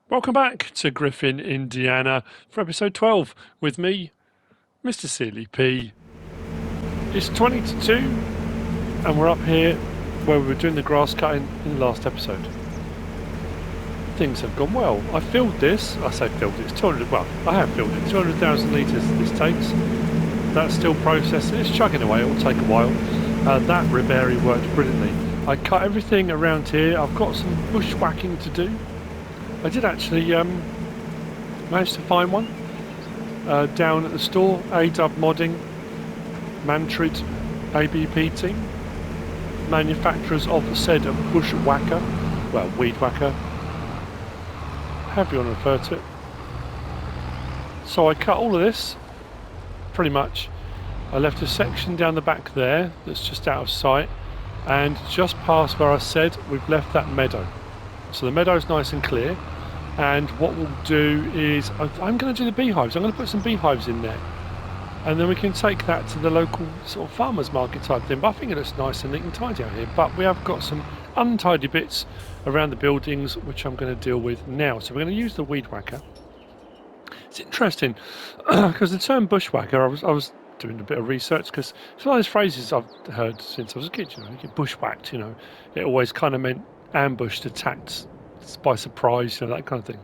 Welcome back to Griffin, Indiana for episode 12 with me, MrSealyp. It's 20 to 2 and we're up here where we were doing the grass cutting in the last episode. Things have gone well. I filled this, I say filled it, it's 200, well, I have filled it, 200,000 litres this takes. That's still processing, it's chugging away, it will take a while. That rib area worked brilliantly. I cut everything around here, I've got some bushwhacking to do. I did actually manage to find one down at the store, AW Modding, Mantrid, ABP team, manufacturers of the said bushwhacker, well, weed whacker, however you want to refer to it. So I cut all of this, pretty much. I left a section down the back there that's just out of sight, and just past where I said we've left that meadow. So the meadow's nice and clear. And what we'll do is, I'm going to do the beehives. I'm going to put some beehives in there. And then we can take that to the local sort of farmer's market type thing. But I think it looks nice and neat and tidy out here. But we have got some untidy bits around the buildings, which I'm going to deal with now. So we're going to use the weed whacker. It's interesting, because the term bushwhacker, I was doing a bit of research, because it's one of those phrases I've heard since I was a kid. You get bushwhacked, It always kind of meant ambushed, attacked by surprise, that kind of thing.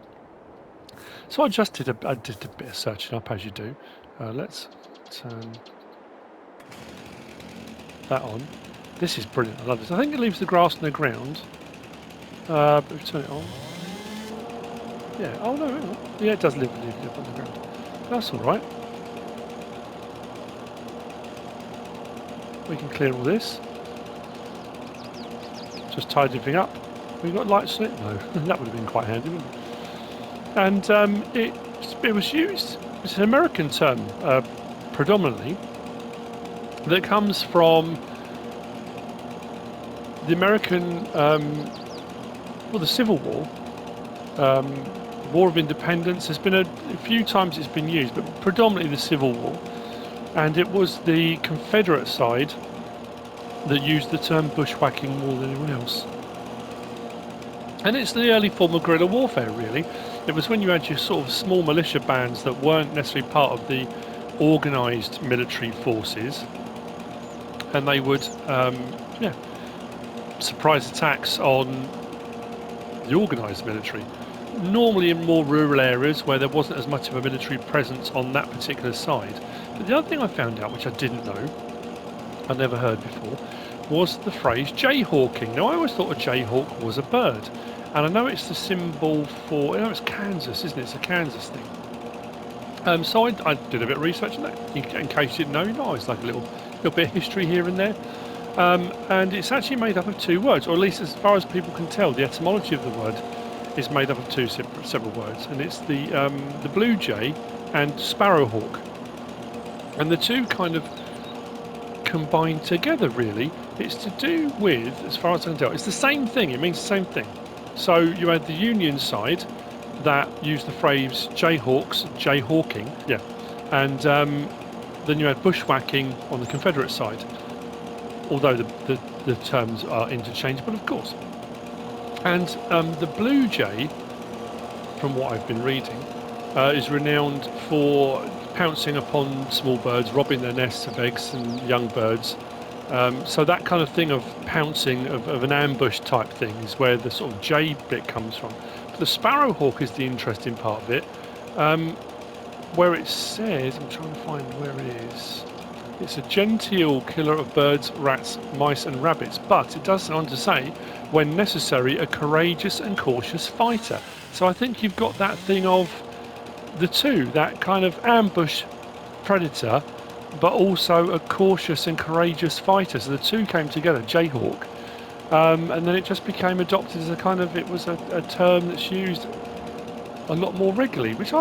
So I just did a bit of searching up, as you do. Let's turn that on. This is brilliant. I love this. I think it leaves the grass in the ground. But if we turn it on, yeah. Oh no, hang on. Yeah, it does leave it on the ground. That's all right. We can clear all this. Just tidy everything up. We got lights on it? No, that would have been quite handy, wouldn't it? And it was used, it's an American term predominantly, that comes from the American, the Civil War, War of Independence. There's been a few times it's been used, but predominantly the Civil War. And it was the Confederate side that used the term bushwhacking more than anyone else. And it's the early form of guerrilla warfare, really. It was when you had your sort of small militia bands that weren't necessarily part of the organised military forces, and they would, surprise attacks on the organised military. Normally in more rural areas where there wasn't as much of a military presence on that particular side. But the other thing I found out, which I didn't know, I'd never heard before, was the phrase jayhawking. Now I always thought a jayhawk was a bird, and I know it's the symbol for, it's Kansas, isn't it? It's a Kansas thing. So I did a bit of research on that, in case you didn't know, it's like a little bit of history here and there. And it's actually made up of two words, or at least as far as people can tell, the etymology of the word is made up of two several words, and it's the blue jay and sparrowhawk. And the two kind of combined together, really. It's to do with, as far as I can tell, it's the same thing, it means the same thing. So you had the Union side that used the phrase jayhawking, and then you had bushwhacking on the Confederate side, although the terms are interchangeable, of course. And the blue jay, from what I've been reading, is renowned for pouncing upon small birds, robbing their nests of eggs and young birds. So that kind of thing of pouncing, of an ambush type thing, is where the sort of jay bit comes from. But the sparrowhawk is the interesting part of it, where it says, I'm trying to find where it is, it's a genteel killer of birds, rats, mice and rabbits, but it does go on to say, when necessary, a courageous and cautious fighter. So I think you've got that thing of the two, that kind of ambush predator, but also a cautious and courageous fighter. So the two came together, jayhawk, and then it just became adopted as a kind of, it was a term that's used a lot more regularly, which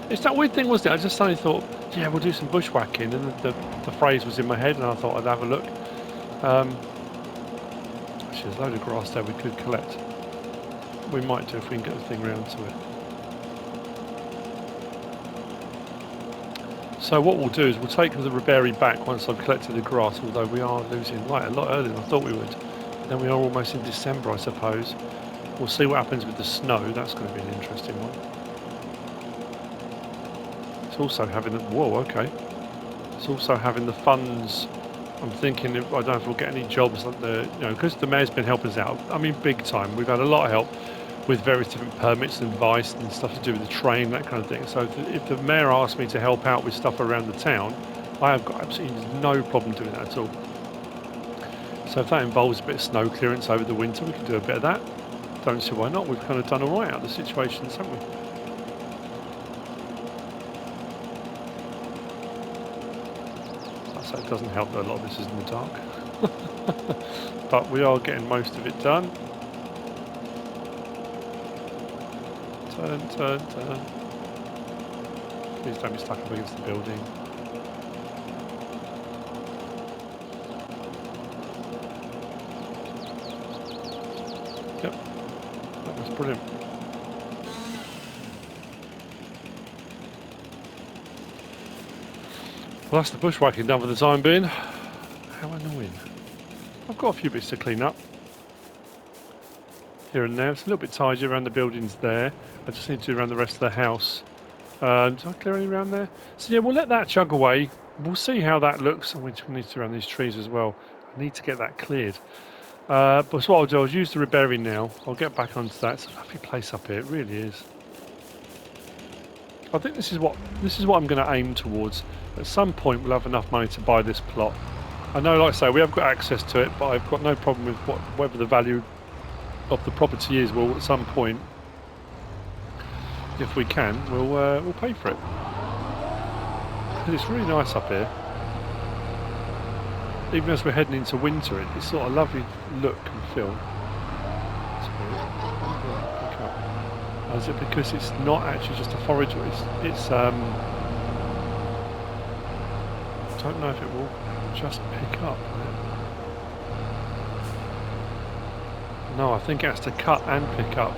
it's that weird thing, wasn't it? I just suddenly thought, yeah, we'll do some bushwhacking, and the phrase was in my head, and I thought I'd have a look. Actually, there's a load of grass there we could collect. We might do if we can get the thing round to it. So what we'll do is we'll take the ribberry back once I've collected the grass, although we are losing light a lot earlier than I thought we would. Then we are almost in December, I suppose. We'll see what happens with the snow. That's going to be an interesting one. It's also having the... Whoa, okay. It's also having the funds. I'm thinking, I don't know if we'll get any jobs like the... You know, because the mayor's been helping us out. I mean, big time. We've had a lot of help with various different permits and advice and stuff to do with the train, that kind of thing. So if the mayor asks me to help out with stuff around the town, I have got absolutely no problem doing that at all. So if that involves a bit of snow clearance over the winter, we can do a bit of that. Don't see why not. We've kind of done all right out of the situations, haven't we? So it doesn't help that a lot of this is in the dark. But we are getting most of it done. Turn, turn, turn. Please don't be stuck up against the building. Yep, that was brilliant. Well, that's the bushwhacking done for the time being. How annoying. I've got a few bits to clean up here and there. It's a little bit tidy around the buildings there. I just need to do around the rest of the house. Did I clear any around there? So yeah, we'll let that chug away. We'll see how that looks. And we need to do around these trees as well. I need to get that cleared. But what I'll do, I'll use the reburying now. I'll get back onto that. It's a lovely place up here. It really is. I think this is what I'm going to aim towards. At some point, we'll have enough money to buy this plot. I know, like I say, we have got access to it, but I've got no problem with whatever the value of the property is. Well, at some point, if we can, we'll pay for it. It's really nice up here. Even as we're heading into winter, it's sort of lovely look and feel. Is it because it's not actually just a forager? It's I don't know if it will just pick up. No, I think it has to cut and pick up.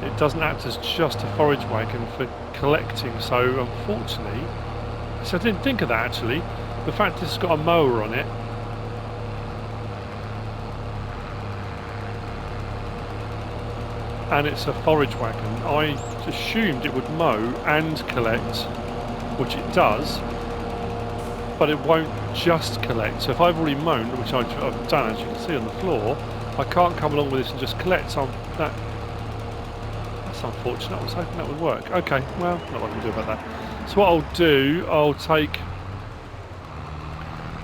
It doesn't act as just a forage wagon for collecting. So unfortunately, so I didn't think of that actually. The fact that it's got a mower on it. And it's a forage wagon, I assumed it would mow and collect, which it does, but it won't just collect. So if I've already mown, which I've done, as you can see on the floor, I can't come along with this and just collect. So that's unfortunate. I was hoping that would work. Okay, well, not what I can do about that. So what I'll do, I'll take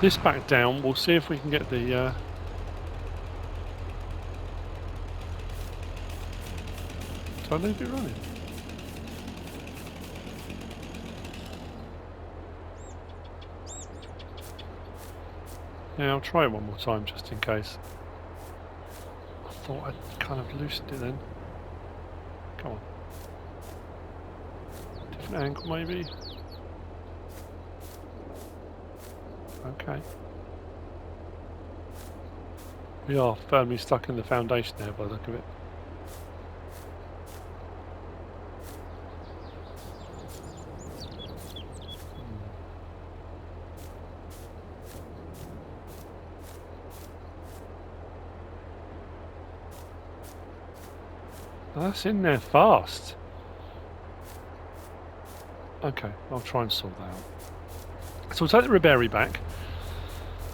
this back down. We'll see if we can get the... So I leave it running. Yeah, I'll try it one more time just in case. I thought I'd kind of loosened it then. Come on. Different angle maybe. Okay. We are firmly stuck in the foundation there by the look of it. That's in there fast. Okay, I'll try and sort that out. So we'll take the rebury back.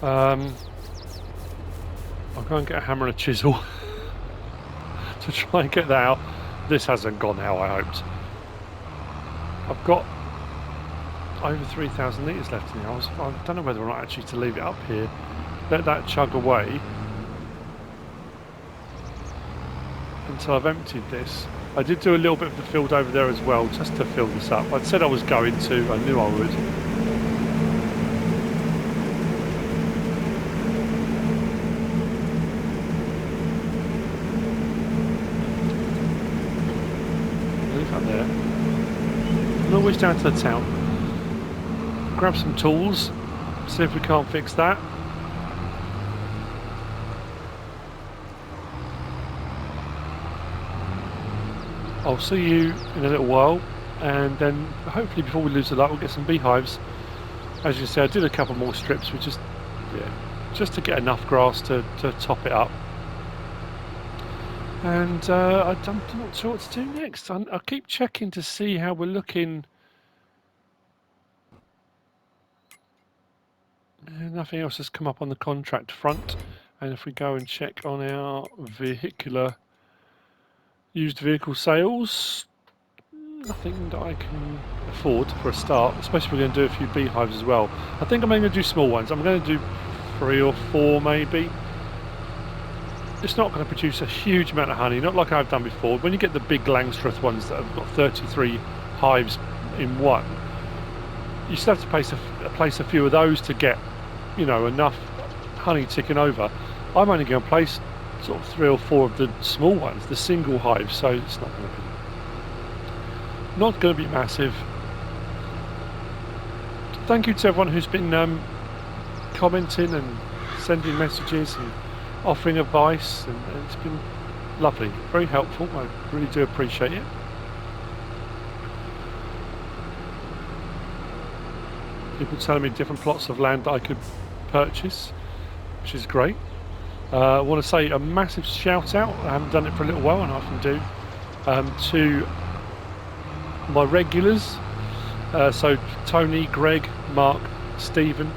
I'll go and get a hammer and a chisel to try and get that out. This hasn't gone how I hoped. I've got over 3,000 litres left in here. I don't know whether or not actually to leave it up here. Let that chug away until I've emptied this. I did do a little bit of the field over there as well, just to fill this up. I'd said I was going to, I knew I would. Leave that there. I'm always down to the town. Grab some tools, see if we can't fix that. I'll see you in a little while, and then hopefully before we lose the light we'll get some beehives. As you can see, I did a couple more strips, which just to get enough grass to top it up. And I'm not sure what to do next. I keep checking to see how we're looking. Nothing else has come up on the contract front. And if we go and check on our vehicular used vehicle sales, nothing that I can afford for a start, especially if we're going to do a few beehives as well. I think I'm only going to do small ones. I'm going to do 3 or 4 maybe. It's not going to produce a huge amount of honey, not like I've done before. When you get the big Langstroth ones that have got 33 hives in one, you still have to place a few of those to get, you know, enough honey ticking over. I'm only going to place sort of 3 or 4 of the small ones, the single hives, so it's not going to be massive. Thank you to everyone who's been commenting and sending messages and offering advice, and it's been lovely, very helpful. I really do appreciate it. People telling me different plots of land that I could purchase, which is great. I want to say a massive shout out, I haven't done it for a little while and I often do, to my regulars, so Tony, Greg, Mark, Stephen,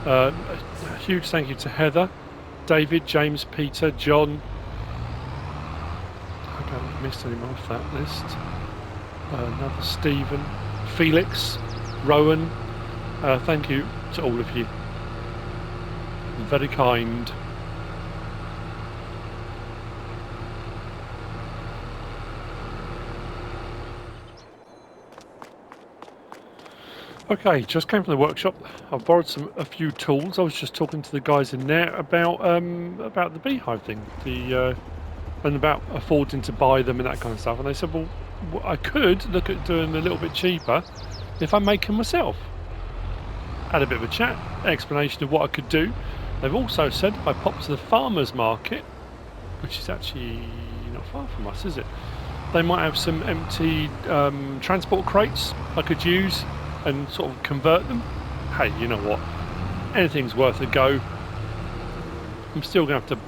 a huge thank you to Heather, David, James, Peter, John. I hope I haven't missed anyone off that list. Another Stephen, Felix, Rowan. Thank you to all of you. Very kind. Okay, just came from the workshop. I've borrowed a few tools. I was just talking to the guys in there about the beehive thing, and about affording to buy them and that kind of stuff. And they said, well, I could look at doing a little bit cheaper if I make them myself. Had a bit of a chat, explanation of what I could do. They've also said if I pop to the farmers market, which is actually not far from us, is it? They might have some empty transport crates I could use and sort of convert them. Hey, you know what? Anything's worth a go. I'm still going to have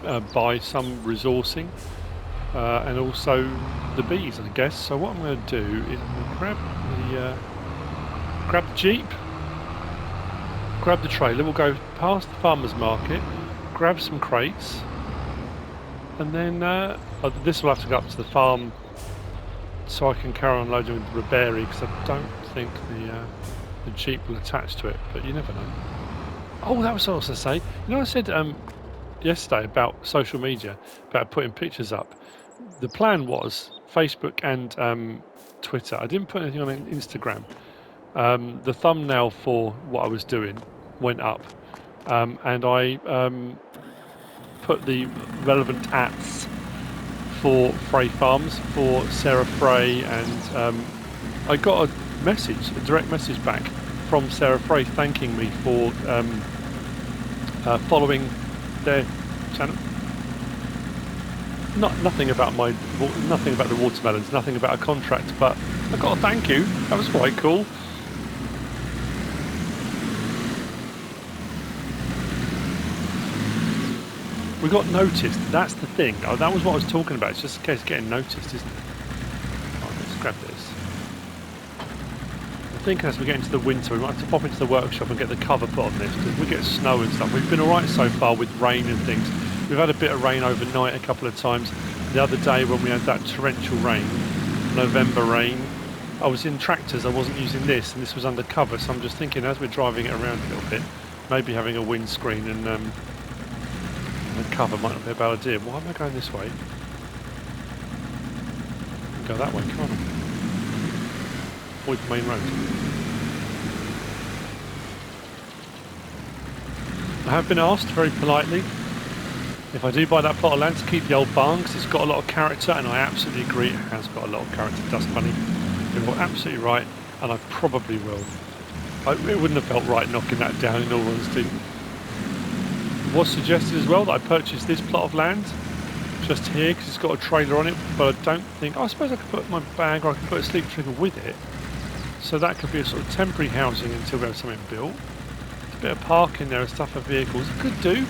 to buy some resourcing and also the bees, I guess. So what I'm going to do is grab the Jeep, grab the trailer, we'll go past the farmer's market, grab some crates, and then this will have to go up to the farm so I can carry on loading with the Reberi, because I don't think the Jeep will attach to it, but you never know. Oh, that was what I was going to say. You know, I said yesterday about social media, about putting pictures up. The plan was Facebook and Twitter. I didn't put anything on Instagram. The thumbnail for what I was doing went up, and I put the relevant ats for Frey Farms, for Sarah Frey, and I got a direct message back from Sarah Frey thanking me for following their channel. Nothing about the watermelons, nothing about a contract, but I got a thank you. That was quite cool. We got noticed, that's the thing. Oh, that was what I was talking about. It's just a case of getting noticed, isn't it? Oh, let's grab this. I think as we get into the winter, we might have to pop into the workshop and get the cover put on this, because we get snow and stuff. We've been alright so far with rain and things. We've had a bit of rain overnight a couple of times. The other day when we had that torrential rain, November rain, I was in tractors, I wasn't using this, and this was under cover, so I'm just thinking as we're driving it around a little bit, maybe having a windscreen and the cover might not be a bad idea. Why am I going this way? Go that way, come on. Avoid the main road. I have been asked very politely if I do buy that plot of land to keep the old barn, because it's got a lot of character, and I absolutely agree, it has got a lot of character, Dust Bunny. You're absolutely right, and I probably will. It wouldn't have felt right knocking that down, in all honesty. It was suggested as well that I purchase this plot of land just here because it's got a trailer on it, but I don't think... I suppose I could put my bag, or I could put a sleep trigger with it, so that could be a sort of temporary housing until we have something built. There's a bit of parking there and stuff for vehicles. It could do.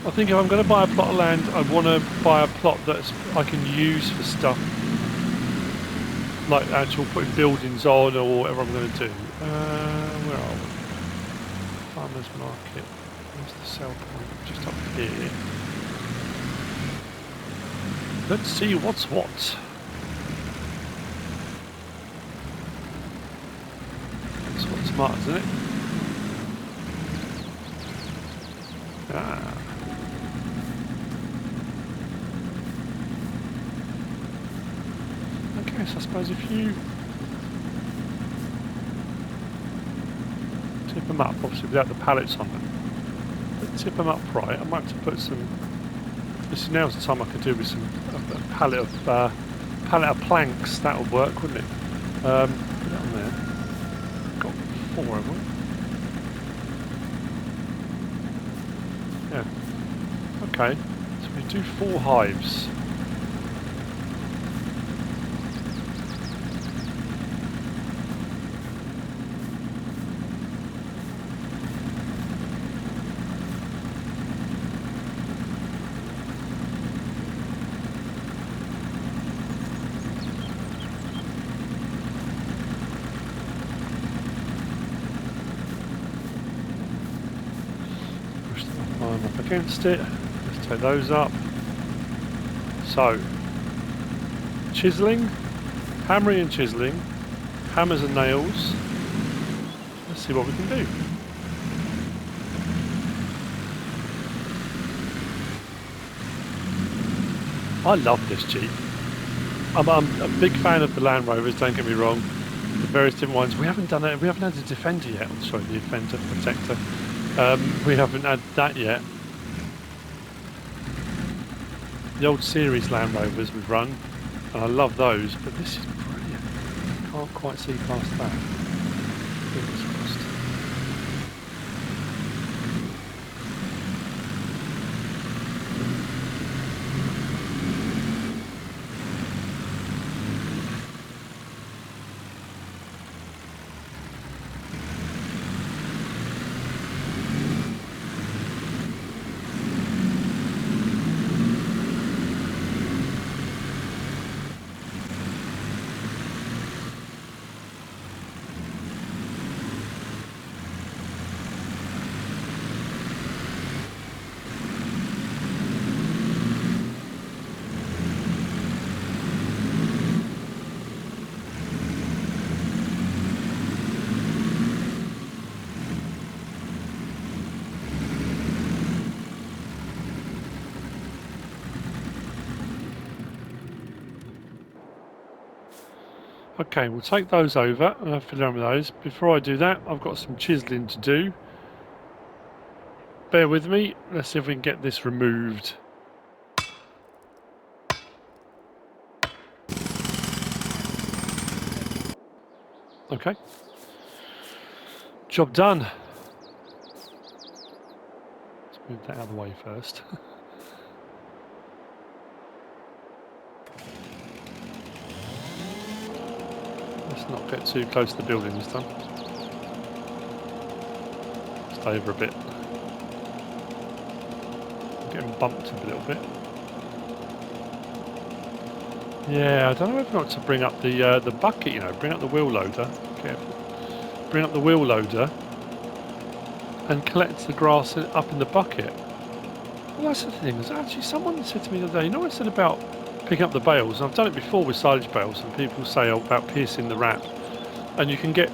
I think if I'm going to buy a plot of land, I want to buy a plot that I can use for stuff, like actual putting buildings on or whatever I'm going to do. Where are we? Farmers Market. Where's the sell point? Just up here. Let's see what's what. That's what's smart, isn't it? Ah. Okay, so I suppose if you tip them up, obviously without the pallets on them, but tip them up right, I might have to put some. This now's the time I could do with some a pallet of planks. That would work, wouldn't it? Put that on there. Got 4 of them. Yeah. Okay. So we do 4 hives. Against it. Let's take those up. So, chiseling, hammering and chiseling, hammers and nails. Let's see what we can do. I love this Jeep. I'm a big fan of the Land Rovers, don't get me wrong. The various different ones. We haven't done it. We haven't had the Defender yet. I'm sorry, the Defender Protector. We haven't had that yet. The old series Land Rovers we've run, and I love those, but this is brilliant. Can't quite see past that. Fingers crossed. Okay, we'll take those over and I'll fiddle around with those. Before I do that, I've got some chiseling to do. Bear with me. Let's see if we can get this removed. Okay. Job done. Let's move that out of the way first. Let's not get too close to the building this time. Stay over a bit. Getting bumped a little bit. Yeah, I don't know if not to bring up the bucket, you know, bring up the wheel loader. Careful. Bring up the wheel loader and collect the grass up in the bucket. Well, that's the thing. Is actually someone said to me the other day, you know what I said about picking up the bales? And I've done it before with silage bales, and people say about piercing the wrap. And you can get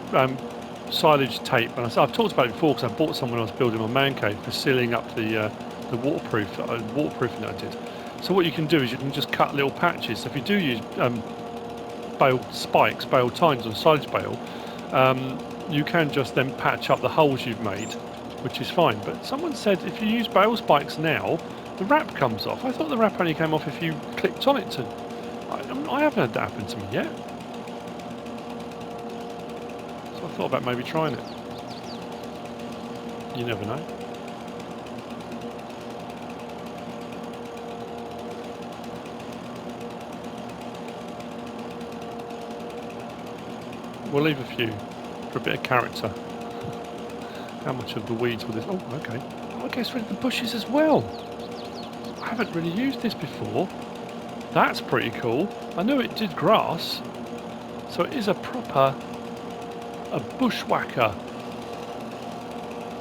silage tape. And I've talked about it before because I bought some when I was building my man cave for sealing up the waterproofing that I did. So what you can do is you can just cut little patches. So if you do use bale spikes, bale tines on silage bale, you can just then patch up the holes you've made, which is fine. But someone said if you use bale spikes now, the wrap comes off. I thought the wrap only came off if you clicked on it to... I haven't had that happen to me yet. So I thought about maybe trying it. You never know. We'll leave a few for a bit of character. How much of the weeds will this... Oh, okay. Oh, I guess rid of the bushes as well. I haven't really used this before. That's pretty cool. I knew it did grass, so it is a bushwhacker.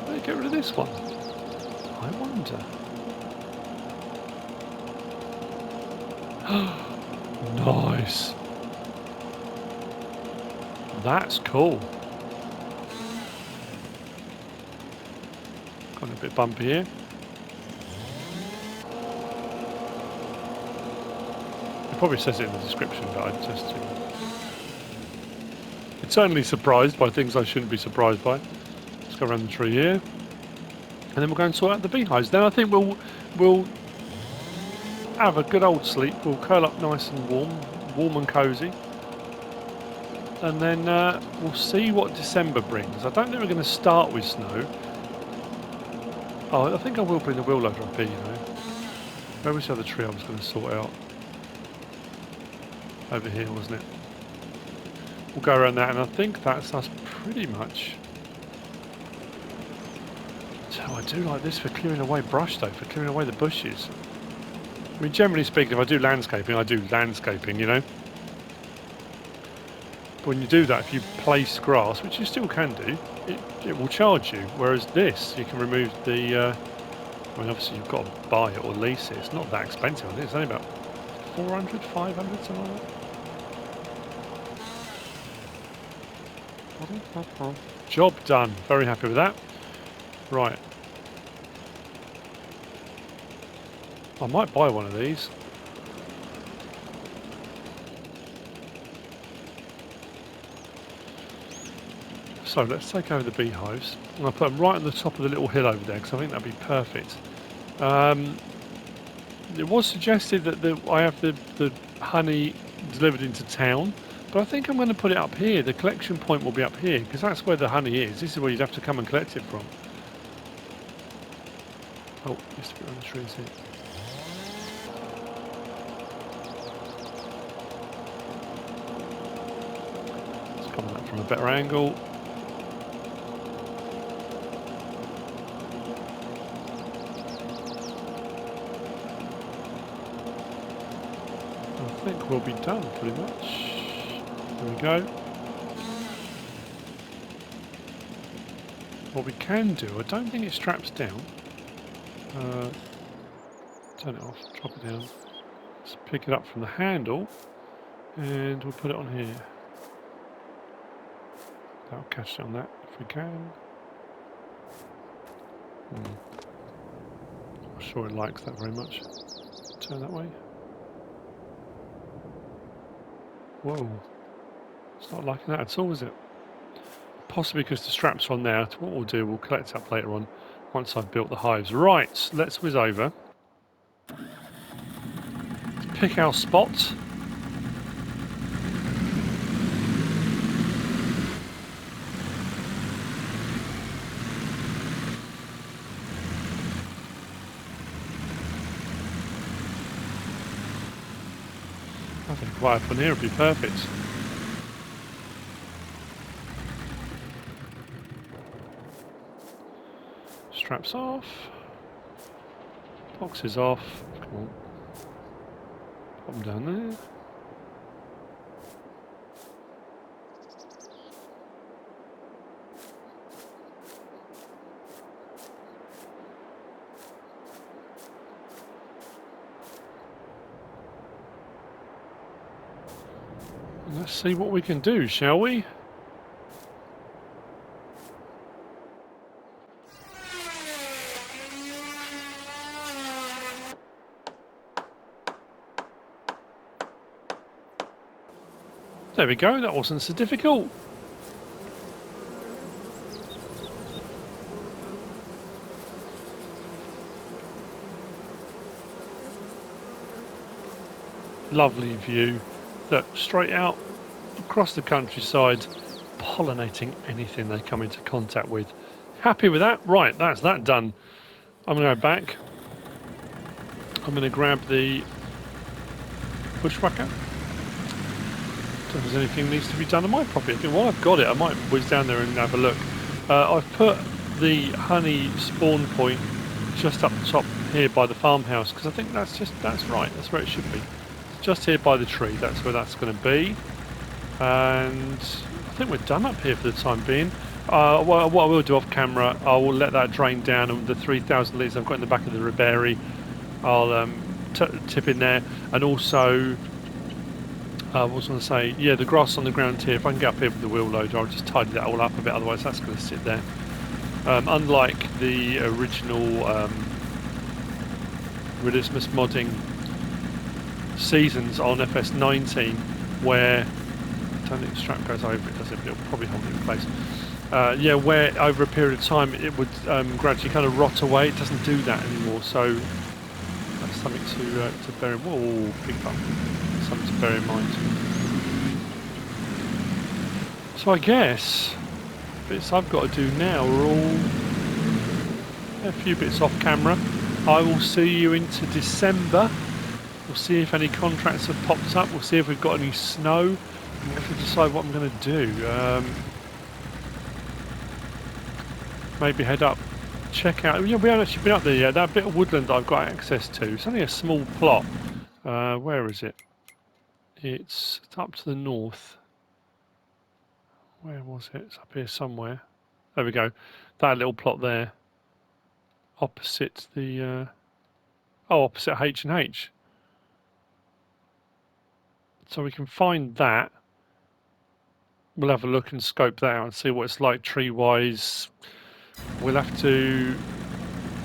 Let me get rid of this one. I wonder. Nice. That's cool. Got a bit bumpy here. It probably says it in the description, but I just eternally surprised by things I shouldn't be surprised by. Let's go around the tree here, and then we'll go and sort out the beehives. Then I think we'll have a good old sleep. We'll curl up nice and warm and cosy, and then we'll see what December brings. I don't think we're going to start with snow. Oh, I think I will bring the wheel loader up here. You know, where was the other tree I was going to sort out? Over here, wasn't it? We'll go around that, and I think that's us pretty much. So I do like this for clearing away brush, though, for clearing away the bushes. I mean, generally speaking, if I do landscaping, you know. But when you do that, if you place grass, which you still can do, it will charge you. Whereas this, you can remove the. I mean, obviously you've got to buy it or lease it. It's not that expensive. I think it's only about 400, 500, something like that. Job done. Very happy with that. Right. I might buy one of these. So let's take over the beehives. And I'll put them right on the top of the little hill over there because I think that'd be perfect. It was suggested that I have the honey delivered into town, but I think I'm going to put it up here. The collection point will be up here because that's where the honey is. This is where you'd have to come and collect it from. Oh, just a bit on the trees here. Let's come at that from a better angle. I think we'll be done pretty much. There we go. What we can do, I don't think it straps down. Turn it off, drop it down. Let's pick it up from the handle and we'll put it on here. That'll catch it on that if we can. I'm sure it likes that very much. Turn that way. Whoa, it's not liking that at all, is it? Possibly because the straps are on there. What we'll do, we'll collect it up later on once I've built the hives. Right, let's whiz over. Let's pick our spot. I think right up on here would be perfect. Straps off. Boxes off. Come on. Put them down there. Let's see what we can do, shall we? There we go, that wasn't so difficult. Lovely view. Look, straight out across the countryside, pollinating anything they come into contact with. Happy with that? Right, that's that done. I'm going to go back. I'm going to grab the bushwhacker. If there's anything needs to be done on my property. I think while I've got it, I might whiz down there and have a look. I've put the honey spawn point just up the top here by the farmhouse, because I think that's right. That's where it should be. Just here by the tree. That's where that's going to be. And I think we're done up here for the time being. What I will do off camera, I will let that drain down, and the 3,000 litres I've got in the back of the Ribery, I'll tip in there. And also, what was I going to say? Yeah, the grass on the ground here. If I can get up here with the wheel loader, I'll just tidy that all up a bit. Otherwise, that's going to sit there. Unlike the original Realismus modding seasons on FS19, where I don't think the strap goes over it, does it? But it'll probably hold it in place. Yeah, where over a period of time it would gradually kind of rot away. It doesn't do that anymore, so that's something to bear in mind. Oh, big bump. Something to bear in mind. So I guess bits I've got to do now are all a few bits off camera. I will see you into December. We'll see if any contracts have popped up. We'll see if we've got any snow. And we'll have to decide what I'm going to do. Maybe head up, check out. Yeah, we haven't actually been up there yet. That bit of woodland that I've got access to. It's only a small plot. Where is it? It's up to the north. Where was it? It's up here somewhere. There we go. That little plot there. Opposite the... opposite H&H. So we can find that. We'll have a look and scope that out and see what it's like tree-wise. We'll have to...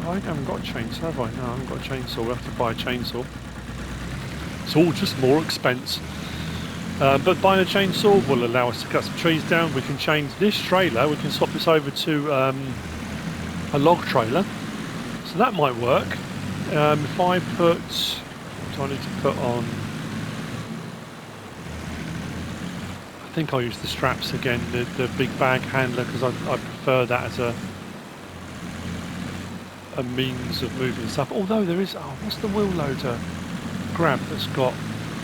I haven't got a chainsaw, have I? No, I haven't got a chainsaw. We'll have to buy a chainsaw. It's all just more expense. But buying a chainsaw will allow us to cut some trees down. We can change this trailer. We can swap this over to a log trailer. So that might work. If I put... What do I need to put on? I think I'll use the straps again, the big bag handler, because I prefer that as a means of moving stuff. Although there is... Oh, what's the wheel loader grab that's got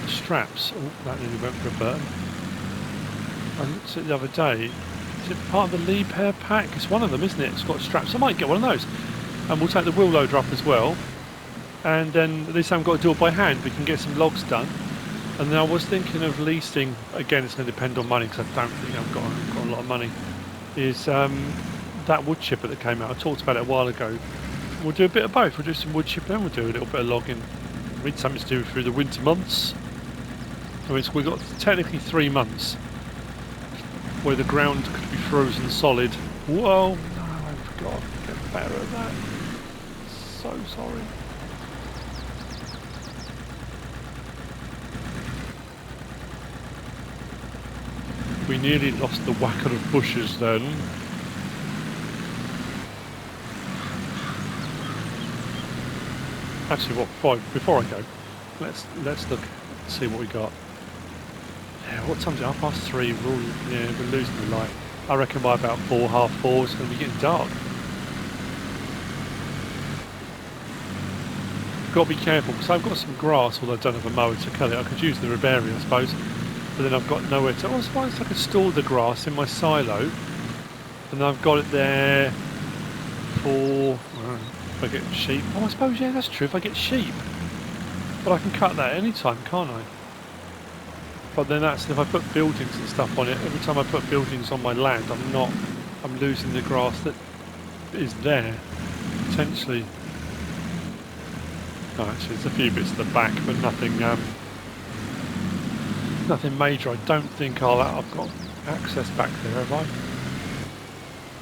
straps? Oh, that nearly went for a burn. I looked at it the other day. Is it part of the Lee pair pack? It's one of them, isn't it? It's got straps. I might get one of those. And we'll take the wheel loader up as well. And then at least I haven't got to do it by hand. We can get some logs done. And then I was thinking of leasing, again it's going to depend on money because I don't think I've got a lot of money, is that wood chipper that came out. I talked about it a while ago. We'll do a bit of both. We'll do some wood chipper and we'll do a little bit of logging. We need something to do through the winter months. So we've got technically 3 months where the ground could be frozen solid. Whoa, no, I've got to get better at that. So sorry. We nearly lost the whacker of bushes then. Actually, before I go, let's look, see what we got. Yeah, what time is it? 3:30. We're losing the light. I reckon by about 4, half 4, it's going to be getting dark. Got to be careful because I've got some grass, although I don't have a mower to cut it. I could use the Ribery, I suppose. But then I've got nowhere to... I suppose I could store the grass in my silo. And I've got it there for... if I get sheep. Oh, I suppose, yeah, that's true. If I get sheep. But I can cut that any time, can't I? But then that's... If I put buildings and stuff on it, every time I put buildings on my land, I'm losing the grass that is there. Potentially. No, actually, there's a few bits at the back, but nothing... nothing major. I don't think I've got access back there, have I?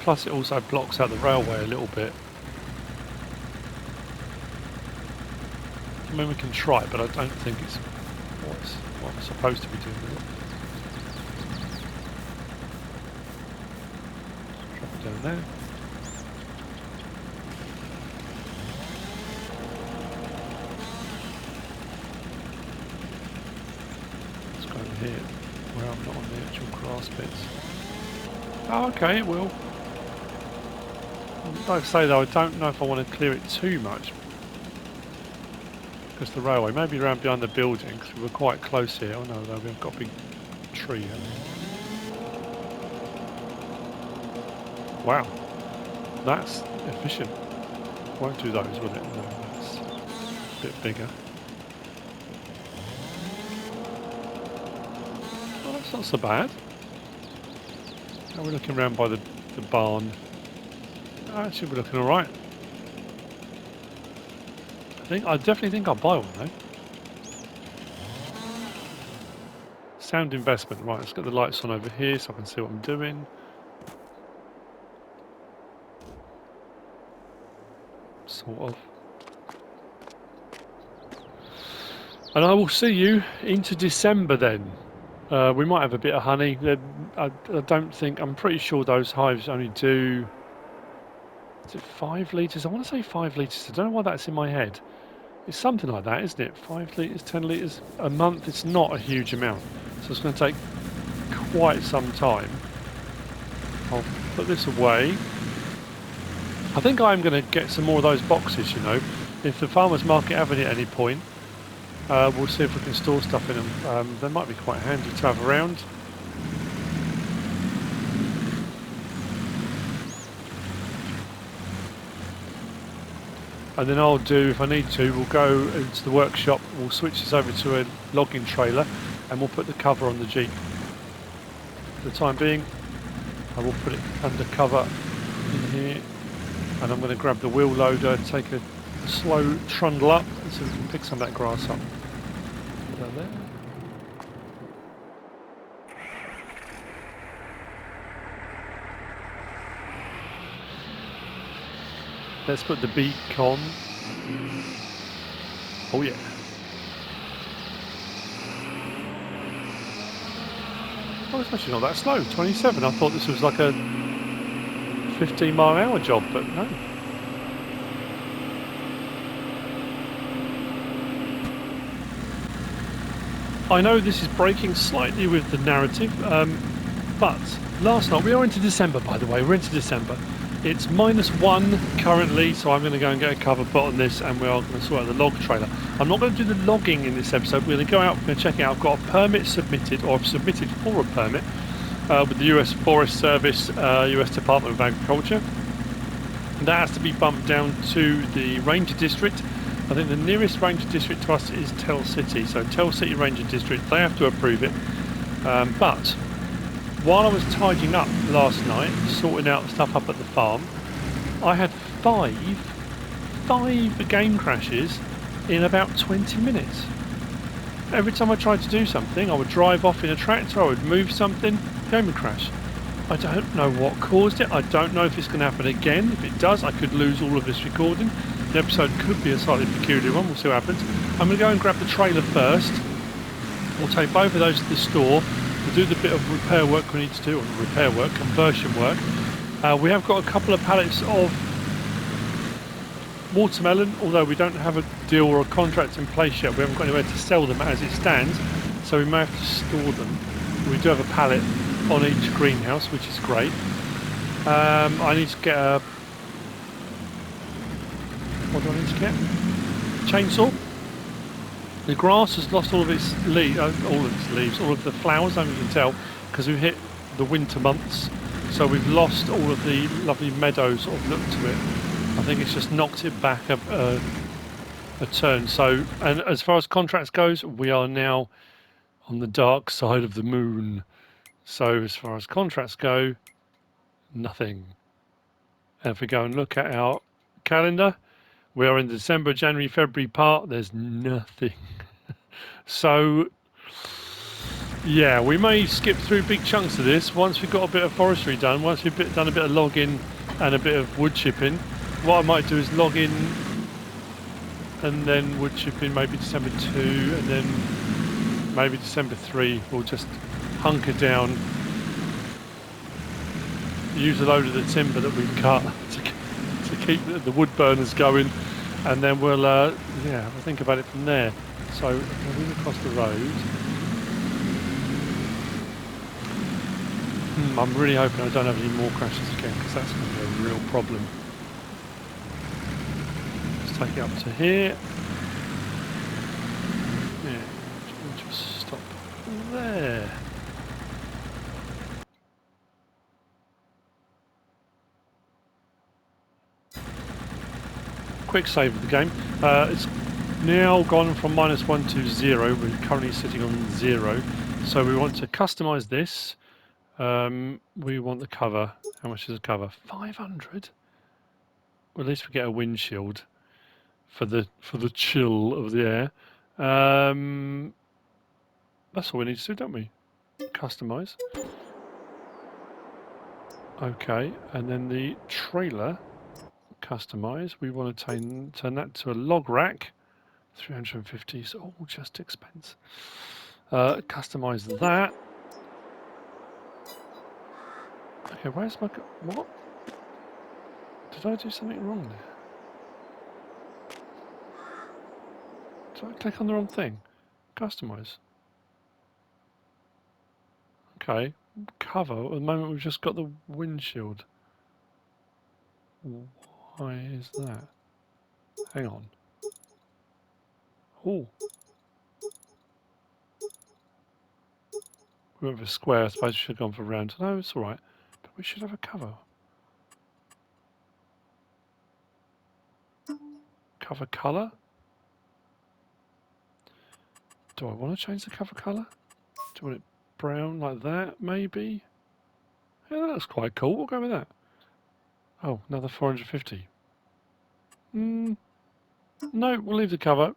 Plus it also blocks out the railway a little bit. I mean, we can try, but I don't think it's what I'm supposed to be doing with it. Drop it down there. Here, where I'm not on the actual grass bits. Oh, okay, it will. Like I say though, I don't know if I want to clear it too much because the railway, maybe around behind the building, because we're quite close here. Oh no, though, we've got a big tree here. Wow, that's efficient. Won't do those, will it? No, that's... bit bigger. Oh, that's not so bad. Now we're looking around by the barn. Actually, we're looking all right. I definitely think I'll buy one though. Sound investment. Right, let's get the lights on over here so I can see what I'm doing. Sort of. And I will see you into December then. We might have a bit of honey. I don't think, I'm pretty sure those hives only do, is it 5 litres? I want to say 5 litres. I don't know why that's in my head. It's something like that, isn't it? 5 litres, 10 litres a month. It's not a huge amount. So it's going to take quite some time. I'll put this away. I think I'm going to get some more of those boxes, you know. If the farmer's market have any at any point, we'll see if we can store stuff in them. They might be quite handy to have around. And then I'll do, if I need to, we'll go into the workshop, we'll switch this over to a logging trailer and we'll put the cover on the Jeep. For the time being, I will put it under cover in here, and I'm going to grab the wheel loader, take a slow trundle up so we can pick some of that grass up. Down there. Let's put the Vicon. Oh yeah. Oh, it's actually not that slow. 27. I thought this was like a 15-mile-an-hour job, but no. I know this is breaking slightly with the narrative, but last night, we are into December, by the way. We're into December. It's -1 currently, so I'm going to go and get a cover put on this, and we are going to sort out the log trailer. I'm not going to do the logging in this episode. We're going to go out and check it out. I've got a permit submitted, or I've submitted for a permit with the US Forest Service, US Department of Agriculture. That has to be bumped down to the Ranger District. I think the nearest Ranger District to us is Tell City. So Tell City Ranger District, they have to approve it. But while I was tidying up last night, sorting out stuff up at the farm, I had five game crashes in about 20 minutes. Every time I tried to do something, I would drive off in a tractor, I would move something, game would crash. I don't know what caused it. I don't know if it's going to happen again. If it does, I could lose all of this recording. The episode could be a slightly peculiar one. We'll see what happens. I'm going to go and grab the trailer first. We'll take both of those to the store. We'll do the bit of repair work we need to do, or repair work, conversion work. We have got a couple of pallets of watermelon, although we don't have a deal or a contract in place yet. We haven't got anywhere to sell them as it stands, so we may have to store them. We do have a pallet on each greenhouse, which is great. I need to get a... What do I need to get? Chainsaw. The grass has lost all of its leaves, all of the flowers, as you can tell, because we've hit the winter months. So we've lost all of the lovely meadows sort of look to it. I think it's just knocked it back a turn. So, and as far as contracts goes, we are now on the dark side of the moon. So as far as contracts go, nothing. And if we go and look at our calendar, we are in the December, January, February part. There's nothing. So, yeah, we may skip through big chunks of this once we've got a bit of forestry done. Once we've done a bit of logging and a bit of wood chipping. What I might do is log in and then wood chipping maybe December 2 and then maybe December 3. We'll just hunker down, use a load of the timber that we've cut to keep the wood burners going, and then we'll yeah, we'll think about it from there. So moving across the road, I'm really hoping I don't have any more crashes again, because that's going to be a real problem. Let's take it up to here. Yeah, we'll just stop there. Quick save of the game. It's now gone from -1 to 0. We're currently sitting on 0. So we want to customize this. We want the cover. How much is the cover? 500. Well, at least we get a windshield for the chill of the air. That's all we need to do, don't we? Customize. Okay, and then the trailer. Customize. We want to turn that to a log rack. 350 is all just expense. Customize that. Okay, where's my... What? Did I do something wrong there? Did I click on the wrong thing? Customize. Okay. Cover. At the moment we've just got the windshield. Why is that? Hang on. Oh. We went for square. I suppose we should have gone for round. No, it's alright. But we should have a cover. Cover colour? Do I want to change the cover colour? Do you want it brown like that, maybe? Yeah, that looks quite cool. We'll go with that. Oh, another 450. No, we'll leave the cover.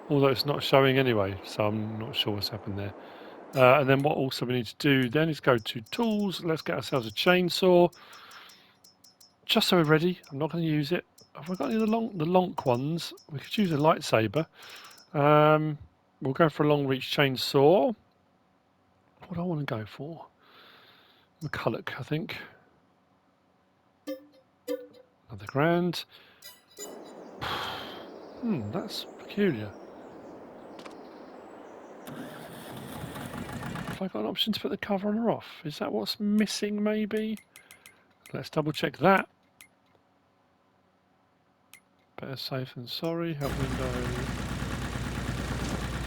Although it's not showing anyway, so I'm not sure what's happened there. And then what also we need to do then is go to tools. Let's get ourselves a chainsaw. Just so we're ready. I'm not going to use it. Have we got any of the lonk ones? We could use a lightsaber. We'll go for a long reach chainsaw. What do I want to go for? McCulloch, I think. Another grand. That's peculiar. Have I got an option to put the cover on or off? Is that what's missing, maybe? Let's double check that. Better safe than sorry. Help window.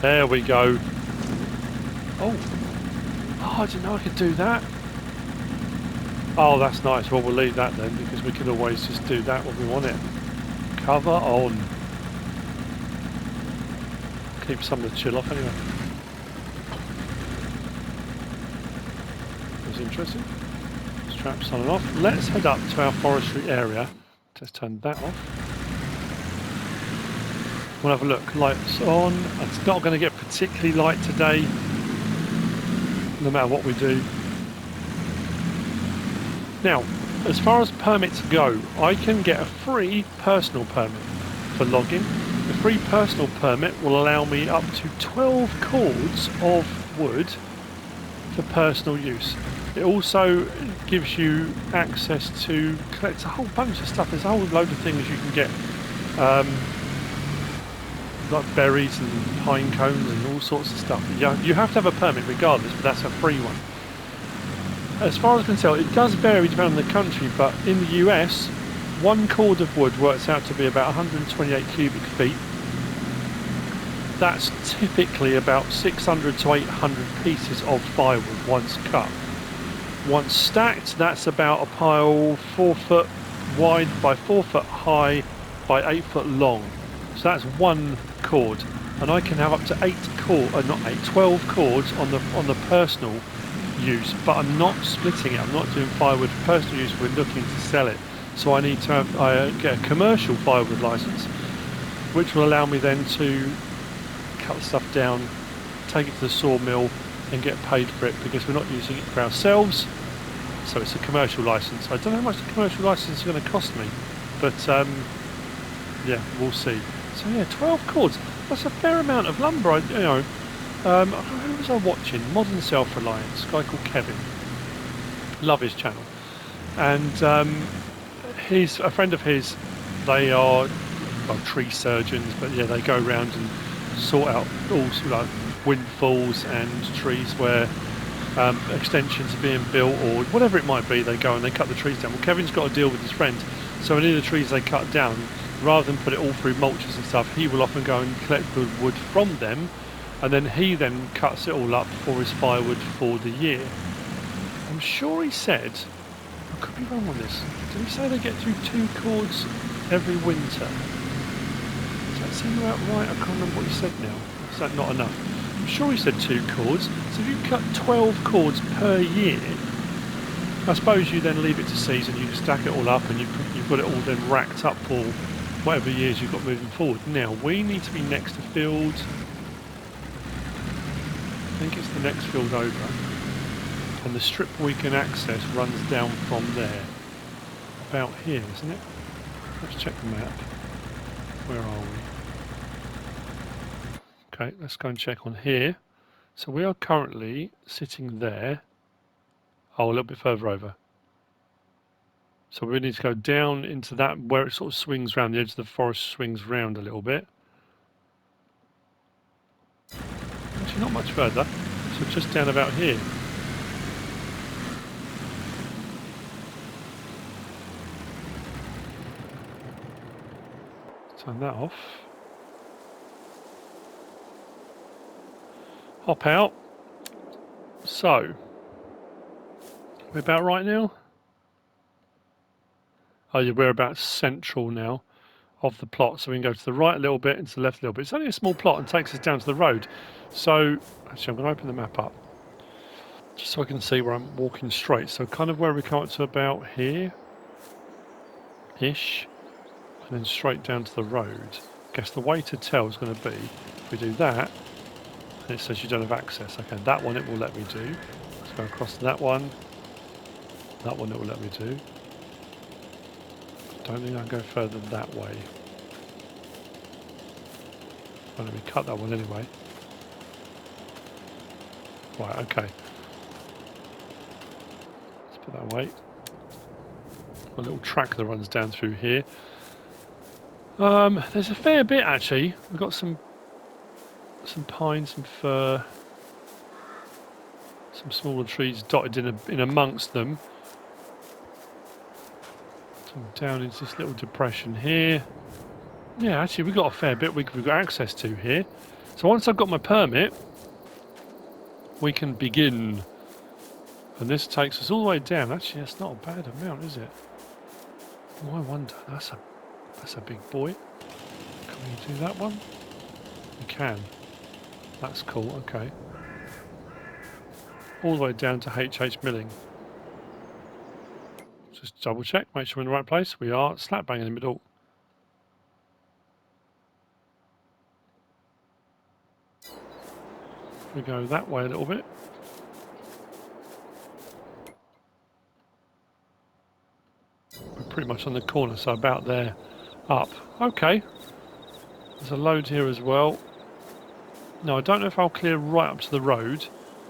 There we go. Oh, I didn't know I could do that. Oh, that's nice. Well, we'll leave that then, because we can always just do that when we want it. Cover on. Keep some of the chill off anyway. That was interesting. Straps on and off. Let's head up to our forestry area. Just turn that off. We'll have a look. Lights on. It's not going to get particularly light today, no matter what we do. Now, as far as permits go, I can get a free personal permit for logging. The free personal permit will allow me up to 12 cords of wood for personal use. It also gives you access to collect a whole bunch of stuff. There's a whole load of things you can get. Like berries and pine cones and all sorts of stuff. You have to have a permit regardless, but that's a free one. As far as I can tell, it does vary depending on the country, but in the US, 1 cord of wood works out to be about 128 cubic feet. That's typically about 600 to 800 pieces of firewood once cut. Once stacked, that's about a pile 4 foot wide by 4 foot high by 8 foot long. So that's 1 cord, and I can have up to 12 cords on the personal use, but I'm not splitting it. I'm not doing firewood for personal use. We're looking to sell it, so I need to get a commercial firewood license, which will allow me then to cut the stuff down, take it to the sawmill, and get paid for it, because we're not using it for ourselves. So it's a commercial license. I don't know how much the commercial license is going to cost me, but yeah, we'll see. So yeah, 12 cords. That's a fair amount of lumber. Who was I watching? Modern Self-Reliance, a guy called Kevin. Love his channel. And he's a friend of his. They are tree surgeons, but yeah, they go around and sort out all like windfalls and trees where extensions are being built or whatever it might be. They go and they cut the trees down. Well, Kevin's got a deal with his friend, so any of the trees they cut down, rather than put it all through mulches and stuff, he will often go and collect the wood from them, and then he then cuts it all up for his firewood for the year. I'm sure he said, I could be wrong on this, did he say they get through 2 cords every winter. Does that seem about right? I can't remember what he said now. Is that not enough? I'm sure he said 2 cords. So if you cut 12 cords per year, I suppose you then leave it to season, you stack it all up and you've got it all then racked up for whatever years you've got moving forward. Now, we need to be next to field. I think it's the next field over. And the strip we can access runs down from there. About here, isn't it? Let's check the map. Where are we? Okay, let's go and check on here. So we are currently sitting there. Oh, a little bit further over. So we need to go down into that where it sort of swings round, the edge of the forest swings round a little bit. Actually not much further, so just down about here. Turn that off. Hop out. So, we're about right now? Oh yeah, we're about central now of the plot, so we can go to the right a little bit and to the left a little bit. It's only a small plot and takes us down to the road. So, actually I'm going to open the map up just so I can see where I'm walking straight. So kind of where we come up to about here-ish, and then straight down to the road. I guess the way to tell is going to be, if we do that, and it says you don't have access. Okay, that one it will let me do. Let's go across to that one. That one it will let me do. Don't think I can go further that way. Well, let me cut that one anyway. Right, okay. Let's put that away. A little track that runs down through here. There's a fair bit actually. We've got some pine, some fir, some smaller trees dotted in amongst them. So down into this little depression here. Yeah, actually we've got a fair bit we've got access to here. So once I've got my permit, we can begin. And this takes us all the way down. Actually, that's not a bad amount, is it? Oh, I wonder. That's a big boy. Can we do that one? We can. That's cool. Okay. All the way down to HH Milling. Just double check. Make sure we're in the right place. We are slap bang in the middle. We go that way a little bit. We're pretty much on the corner, so about there up. Okay. There's a load here as well. No, I don't know if I'll clear right up to the road,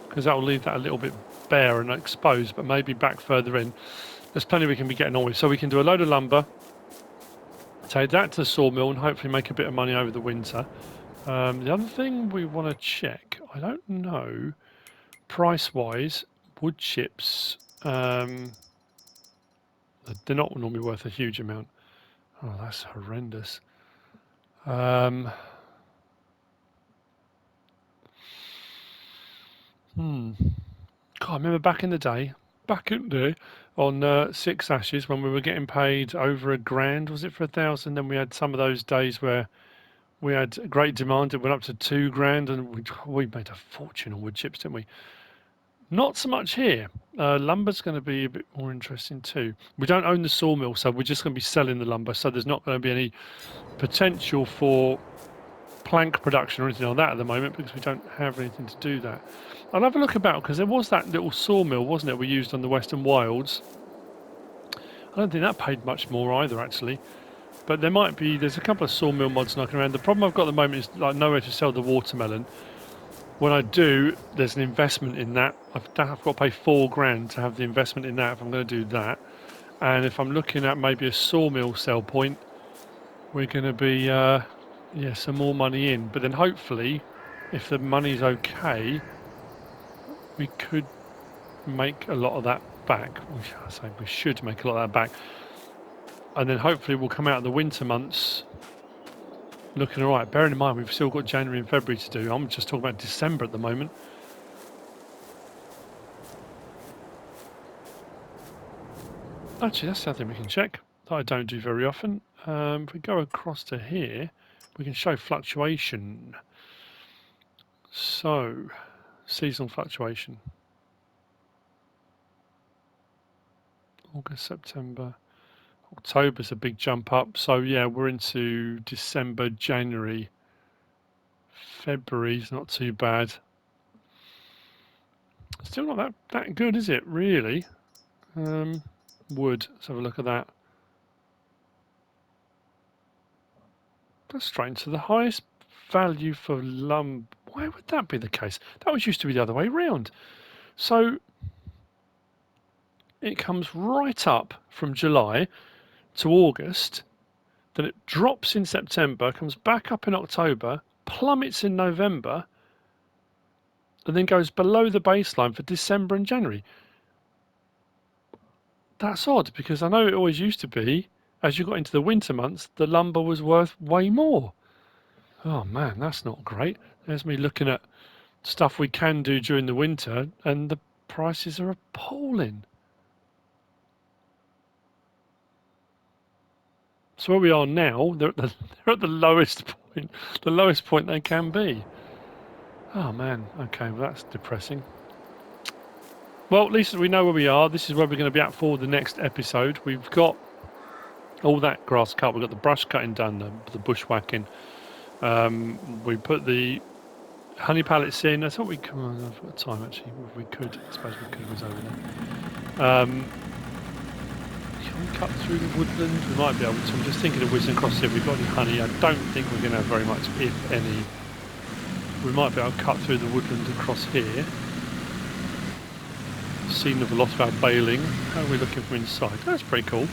because that will leave that a little bit bare and exposed, but maybe back further in. There's plenty we can be getting on with. So we can do a load of lumber, take that to the sawmill and hopefully make a bit of money over the winter. The other thing we want to check, I don't know, price-wise, wood chips, they're not normally worth a huge amount. Oh, that's horrendous. God, I remember back in the day, on 6 ashes when we were getting paid over £1,000, was it for 1,000? Then we had some of those days where we had great demand. It went up to £2,000, and we made a fortune on wood chips, didn't we? Not so much here. Lumber's going to be a bit more interesting too. We don't own the sawmill, so we're just going to be selling the lumber. So there's not going to be any potential for plank production or anything like that at the moment because we don't have anything to do that. I'll have a look about because there was that little sawmill, wasn't it, we used on the Western Wilds. I don't think that paid much more either, actually. But there's a couple of sawmill mods knocking around. The problem I've got at the moment is like nowhere to sell the watermelon. When I do, there's an investment in that. I've got to pay £4,000 to have the investment in that if I'm going to do that. And if I'm looking at maybe a sawmill sell point, we're going to be, some more money in. But then hopefully, if the money's okay, we could make a lot of that back. I say we should make a lot of that back. And then hopefully we'll come out of the winter months looking all right. Bearing in mind we've still got January and February to do. I'm just talking about December at the moment. Actually, that's something we can check. that I don't do very often. If we go across to here, we can show fluctuation. So, seasonal fluctuation. August, September, October's a big jump up. So yeah, we're into December, January, February's not too bad. Still not that good, is it? Really? Wood. Let's have a look at that. That's strange. So the highest value for lumber. Why would that be the case? That was used to be the other way round. So it comes right up from July to August, then it drops in September, comes back up in October, plummets in November, and then goes below the baseline for December and January. That's odd, because I know it always used to be, as you got into the winter months, the lumber was worth way more. Oh man, that's not great. There's me looking at stuff we can do during the winter, and the prices are appalling. So where we are now, they're at the lowest point they can be. Oh man, okay, well that's depressing. Well, at least we know where we are. This is where we're going to be at for the next episode. We've got all that grass cut. We've got the brush cutting done, the bushwhacking. We put the honey pallets in. I thought we come on. I've got time actually. If we could, I suppose we could have was over there. Can we cut through the woodland? We might be able to. I'm just thinking of whizzing across here. If we've got any honey, I don't think we're going to have very much, if any. We might be able to cut through the woodland across here. Scene of a lot of our baling. How are we looking from inside? That's pretty cool.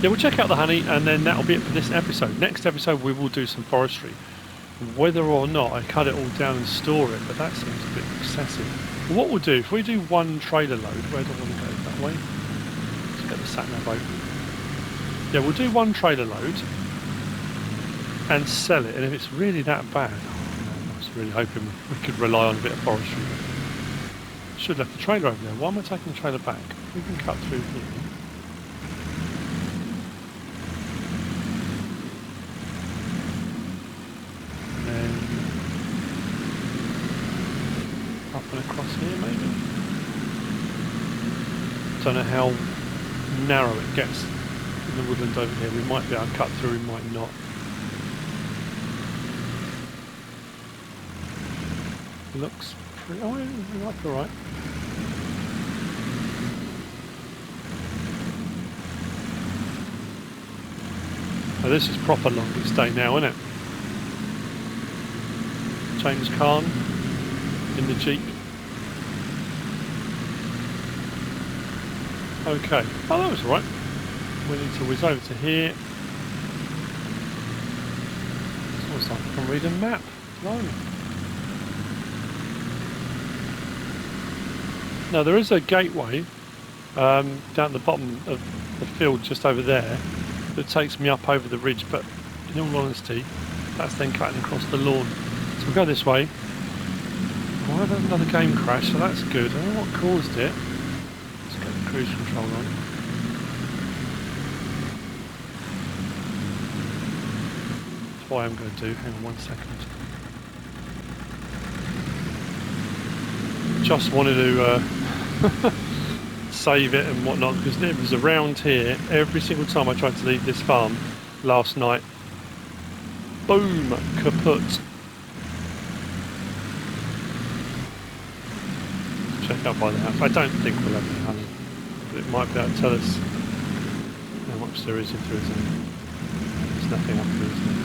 Yeah, we'll check out the honey, and then that'll be it for this episode. Next episode, we will do some forestry. Whether or not I cut it all down and store it, but that seems a bit excessive. But what we'll do, if we do one trailer load, where do I want to go? That way? Let's get the sat-nav open. Yeah, we'll do one trailer load and sell it, and if it's really that bad, I was really hoping we could rely on a bit of forestry. Should have left the trailer over there. Why am I taking the trailer back? We can cut through here. And then up and across here maybe? Don't know how narrow it gets in the woodland over here. We might be able to cut through, we might not. Looks pretty... oh, it might be alright. Oh, this is proper longest day now, isn't it? James Khan in the Jeep. Okay. Oh, that was alright. We need to whiz over to here. It's almost like I can read a map. Blimey. Now there is a gateway down at the bottom of the field just over there that takes me up over the ridge, but in all honesty that's then cutting across the lawn. So we'll go this way. Oh, there's another game crash, so that's good. I don't know what caused it. Let's get the cruise control on. That's what I'm going to do. Hang on 1 second. Just wanted to save it and whatnot, because it was around here every single time I tried to leave this farm last night. Boom, kaput. Check out by the house. I don't think we'll have any honey, but it might be able to tell us how much there is if there is any. There's nothing up here, is there?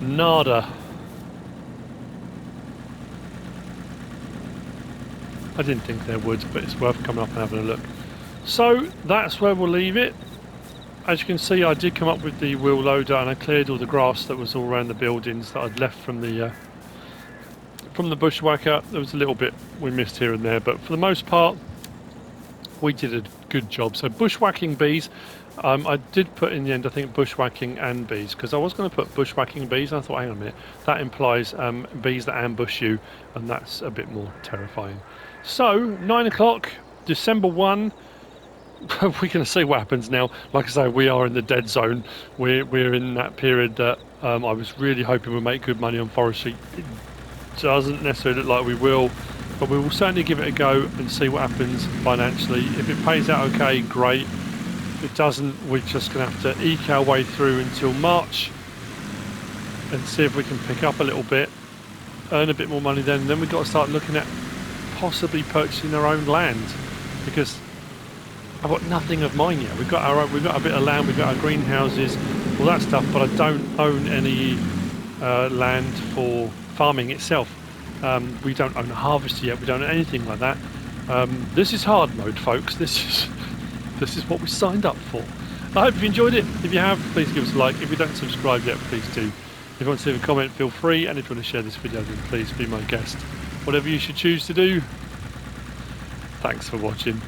Nada. I didn't think there would, but it's worth coming up and having a look. So that's where we'll leave it. As you can see, I did come up with the wheel loader and I cleared all the grass that was all around the buildings that I'd left from the bushwhacker. There was a little bit we missed here and there, but for the most part we did a good job. So bushwhacking bees, I did put in the end, I think, bushwhacking and bees, because I was going to put bushwhacking bees, and I thought, hang on a minute, that implies bees that ambush you, and that's a bit more terrifying. So, 9 o'clock, December 1, we're going to see what happens now. Like I say, we are in the dead zone. We're in that period that I was really hoping we'd make good money on forestry. It doesn't necessarily look like we will, but we will certainly give it a go and see what happens financially. If it pays out okay, great. If it doesn't, we're just going to have to eke our way through until March and see if we can pick up a little bit, earn a bit more money then. And then we've got to start looking at possibly purchasing our own land, because I've got nothing of mine yet. We've got a bit of land, we've got our greenhouses, all that stuff, but I don't own any land for farming itself. We don't own a harvester yet. We don't own anything like that. This is hard mode, folks. This is what we signed up for. I hope you enjoyed it. If you have, please give us a like. If you don't subscribe yet, please do. If you want to leave a comment, feel free. And if you want to share this video, then please be my guest. Whatever you should choose to do. Thanks for watching.